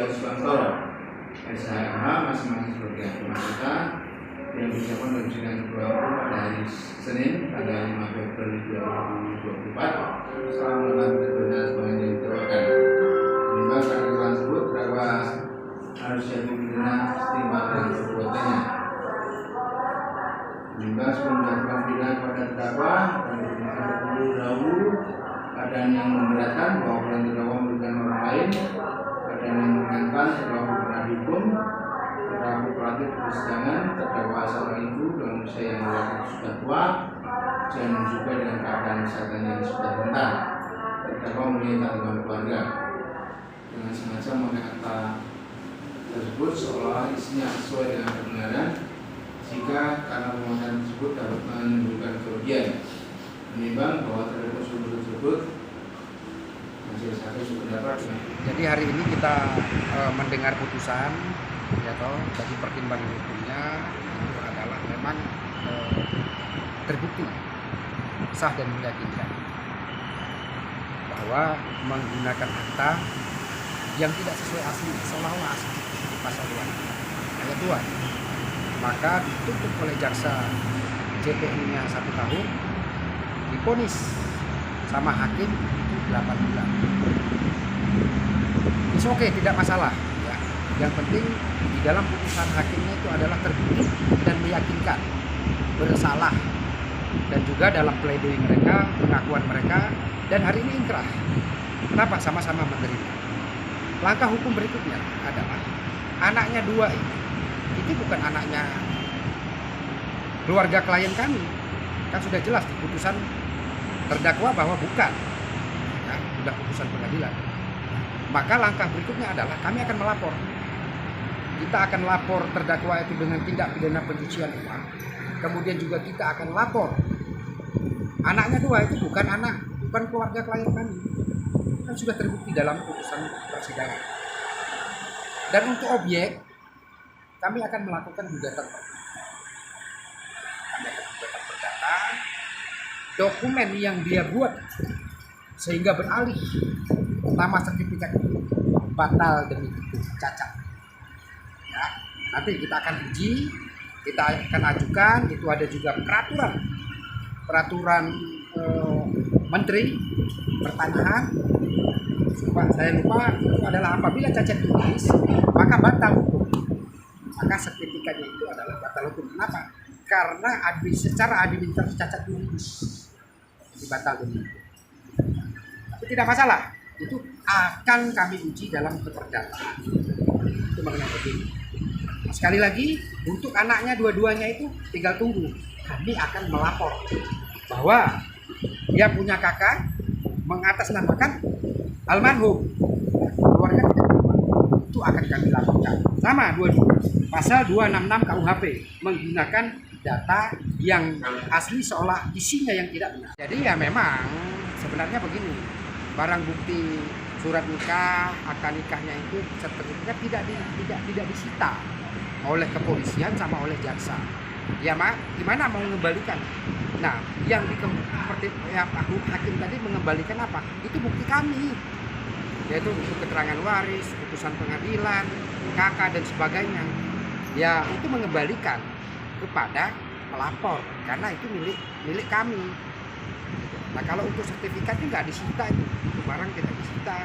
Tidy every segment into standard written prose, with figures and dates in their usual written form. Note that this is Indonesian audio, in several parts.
Budi Suwantoro SHMH masing-masing sebagai hakim anggota yang diucapkan dalam sidang kedua pada hari Senin tanggal 5 Februari 2024 setelah melakukan perbuatan sebagai yang diterangkan. Menimbang karena kesalahan tersebut terdakwa harus jatuh pidana setimpal dengan perbuatannya. Menimbang sebelum menjatuhkan pidana kepada terdakwa dan terlebih dahulu keadaan yang memberatkan bahwa terdakwa merugikan orang lain, keadaan yang meringankan terdakwa pernah dihukum, terdakwa kooperatif persidangan, terdakwa asal itu dalam usia yang relatif sudah tua dan juga dengan keadaan kesehatan yang sudah rentan. Terdakwa mempunyai tanggungan keluarga. Dengan sengaja memakai akta tersebut seolah isinya sesuai dengan kebenaran jika karena permohonan tersebut dapat menimbulkan kerugian. Menimbang bahwa terhadap usul tersebut majelis hakim berpendapat. Jadi hari ini kita mendengar putusan, ya toh, bagi pertimbangan hukumnya itu adalah memang terbukti sah dan meyakinkan bahwa menggunakan akta yang tidak sesuai asli, seolah-olah asli pasal 2 ayat 2, maka dituntut oleh jaksa JPU-nya 1 tahun, diponis sama hakim 8 bulan. It's okay, tidak masalah ya. Yang penting di dalam putusan hakimnya itu adalah terbukti dan meyakinkan bersalah, dan juga dalam pledoi mereka, pengakuan mereka, dan hari ini inkrah. Kenapa? Sama-sama menerima. Langkah hukum berikutnya adalah anaknya 2 ini, itu bukan anaknya keluarga klien kami. Kan sudah jelas di putusan terdakwa bahwa bukan, ya, sudah putusan pengadilan. Maka langkah berikutnya adalah kami akan melapor. Kita akan lapor terdakwa itu dengan tindak pidana pencucian uang. Kemudian juga kita akan lapor anaknya 2 itu bukan keluarga klien kami. Kan sudah terbukti dalam putusan persidangan. Dan untuk objek, kami akan melakukan gugatan. Kami akan gugatan perdata. Dokumen yang dia buat sehingga beralih nama sertifikat itu batal demi itu, cacat. Ya, nanti kita akan uji, kita akan ajukan. Itu ada juga peraturan Menteri Pertanian. Saya lupa itu adalah apabila cacat tulis maka batal hukum. Maka sertifikatnya itu adalah batal hukum. Kenapa? Karena secara administratif cacat tulis batal demi itu. Tapi tidak masalah. Itu akan kami uji dalam keperdataan. Itu mengenai begini. Nah, sekali lagi untuk anaknya dua-duanya itu tinggal tunggu. Kami akan melapor bahwa dia punya kakak mengatasnamakan almarhum, keluarga tidak terima. Itu akan kami laporkan. Sama pasal 266 KUHP menggunakan data yang asli seolah isinya yang tidak benar. Jadi ya memang sebenarnya begini, barang bukti surat nikah, akad nikahnya itu sertifikat tidak disita oleh kepolisian sama oleh jaksa. Ya mak, gimana mau mengembalikan? Nah, yang seperti hakim tadi mengembalikan apa? Itu bukti kami, yaitu untuk keterangan waris, putusan pengadilan, kakak dan sebagainya. Ya itu mengembalikan kepada pelapor karena itu milik kami. Nah kalau untuk sertifikatnya nggak disita, itu barang tidak disita,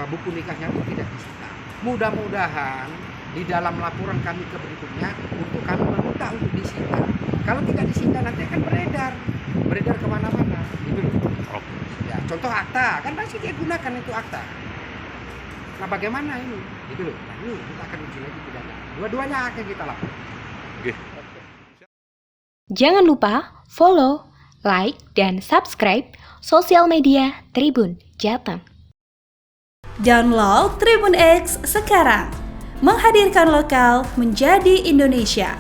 buku nikahnya itu tidak disita. Mudah-mudahan di dalam laporan kami ke berikutnya untuk kami meminta untuk disita. Kalau tidak disita nanti akan beredar kemana-mana. Itu ya, contoh akta kan masih dia gunakan itu akta. Nah bagaimana ini? Gitu loh. Nah, ini kita akan uji lagi pidana. Dua-duanya akan kita lapor. Oke. Jangan lupa follow, like, dan subscribe sosial media Tribun Jateng. Download Tribun X sekarang. Menghadirkan lokal menjadi Indonesia.